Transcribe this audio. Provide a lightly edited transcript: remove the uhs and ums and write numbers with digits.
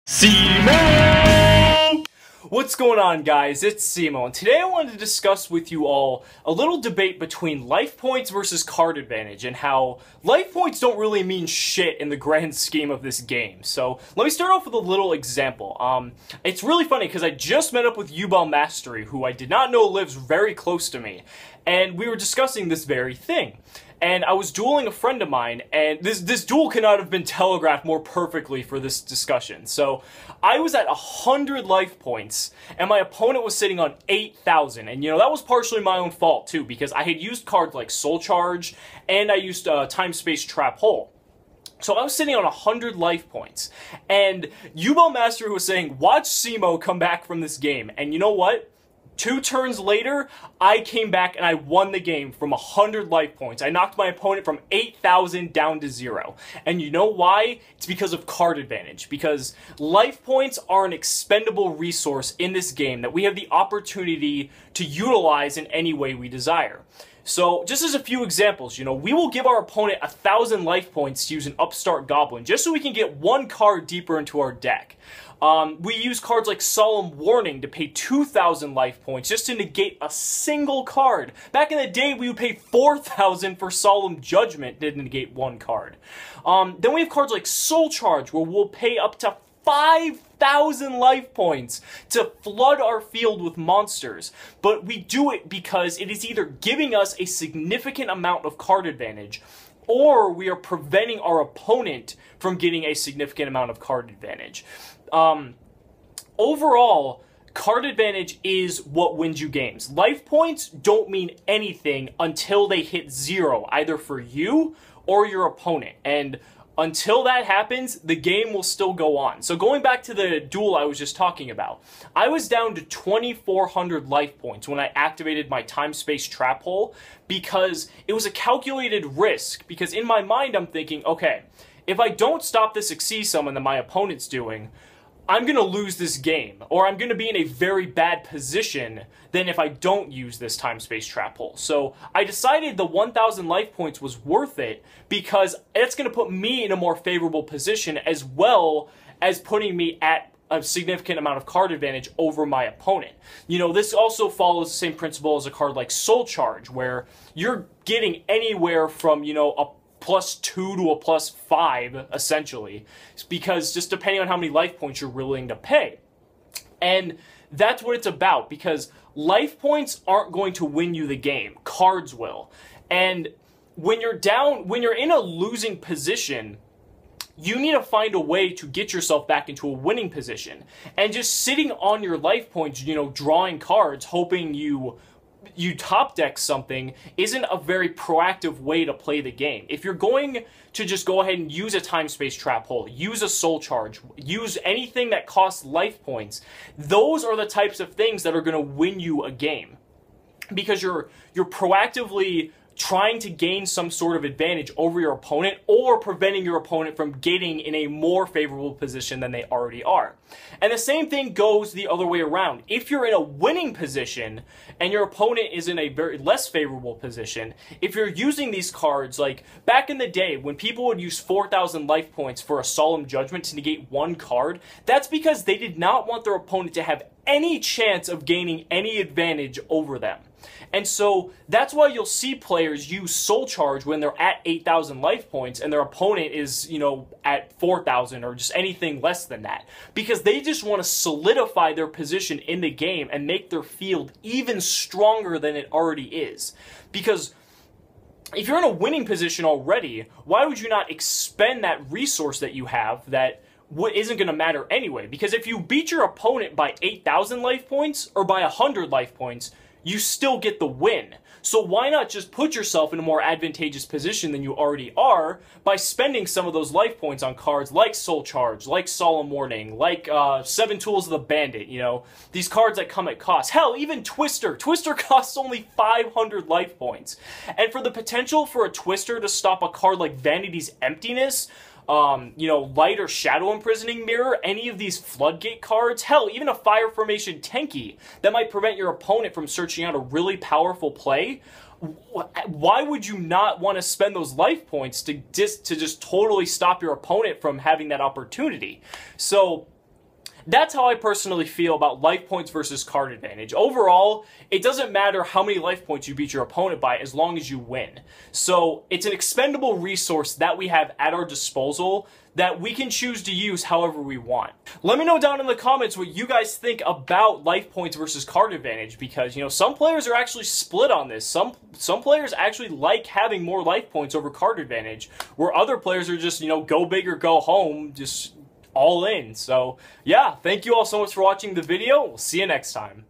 Cimoooooooo! What's going on, guys? It's Cimo, and today I wanted to discuss with you all a little debate between life points versus card advantage, and how life points don't really mean shit in the grand scheme of this game. So let me start off with a little example. It's really funny because I just met up with YUGIOH Mastery, who I did not know lives very close to me, and we were discussing this very thing. And I was dueling a friend of mine, and this duel could not have been telegraphed more perfectly for this discussion. So, I was at 100 life points, and my opponent was sitting on 8,000. And you know, that was partially my own fault too, because I had used cards like Soul Charge, and I used Time Space Trap Hole. So I was sitting on 100 life points, and YUGIOH Mastery was saying, watch Cimo come back from this game. And you know what? 2 turns later, I came back and I won the game from 100 life points. I knocked my opponent from 8,000 down to 0. And you know why? It's because of card advantage. Because life points are an expendable resource in this game that we have the opportunity to utilize in any way we desire. So, just as a few examples, you know, we will give our opponent 1,000 life points to use an Upstart Goblin, just so we can get 1 card deeper into our deck. We use cards like Solemn Warning to pay 2,000 life points just to negate a single card. Back in the day, we would pay 4,000 for Solemn Judgment to negate 1 card. Then we have cards like Soul Charge, where we'll pay up to 5,000 life points to flood our field with monsters. But we do it because it is either giving us a significant amount of card advantage, or we are preventing our opponent from getting a significant amount of card advantage. Overall, card advantage is what wins you games. Life points don't mean anything until they hit 0, either for you or your opponent. And until that happens, the game will still go on. So going back to the duel I was just talking about, I was down to 2,400 life points when I activated my Time Space Trap Hole, because it was a calculated risk. Because in my mind, I'm thinking, okay, if I don't stop this Succeed Summon that my opponent's doing, I'm going to lose this game, or I'm going to be in a very bad position than if I don't use this Time Space Trap Hole. So I decided the 1,000 life points was worth it, because it's going to put me in a more favorable position, as well as putting me at a significant amount of card advantage over my opponent. You know, this also follows the same principle as a card like Soul Charge, where you're getting anywhere from, you know, a +2 to a +5, essentially, because just depending on how many life points you're willing to pay. And that's what it's about, because life points aren't going to win you the game. Cards will. And when you're down, when you're in a losing position, you need to find a way to get yourself back into a winning position. And just sitting on your life points, you know, drawing cards, hoping you top deck something, isn't a very proactive way to play the game. If you're going to just go ahead and use a Time Space Trap Hole, use a Soul Charge, use anything that costs life points, those are the types of things that are going to win you a game. Because you're proactively trying to gain some sort of advantage over your opponent, or preventing your opponent from getting in a more favorable position than they already are. And the same thing goes the other way around. If you're in a winning position and your opponent is in a very less favorable position, if you're using these cards, like back in the day when people would use 4,000 life points for a Solemn Judgment to negate 1 card, that's because they did not want their opponent to have any chance of gaining any advantage over them. And so that's why you'll see players use Soul Charge when they're at 8,000 life points and their opponent is, you know, at 4,000 or just anything less than that. Because they just want to solidify their position in the game and make their field even stronger than it already is. Because if you're in a winning position already, why would you not expend that resource that you have that isn't going to matter anyway? Because if you beat your opponent by 8,000 life points or by 100 life points, you still get the win. So why not just put yourself in a more advantageous position than you already are by spending some of those life points on cards like Soul Charge, like Solemn Warning, like 7 Tools of the Bandit, you know, these cards that come at cost. Hell, even Twister. Twister costs only 500 life points. And for the potential for a Twister to stop a card like VANITY'S Emptiness, you know, Light or Shadow Imprisoning Mirror, any of these Floodgate cards, hell, even a Fire Formation TENKI that might prevent your opponent from searching out a really powerful play, why would you not want to spend those life points to just totally stop your opponent from having that opportunity? So That's how I personally feel about life points versus card advantage. Overall, it doesn't matter how many life points you beat your opponent by as long as you win. So it's an expendable resource that we have at our disposal that we can choose to use however we want. Let me know down in the comments what you guys think about life points versus card advantage, because, you know, some players are actually split on this. Some players actually like having more life points over card advantage, where other players are just, you know, go big or go home, just all in. So yeah, thank you all so much for watching the video. We'll see you next time.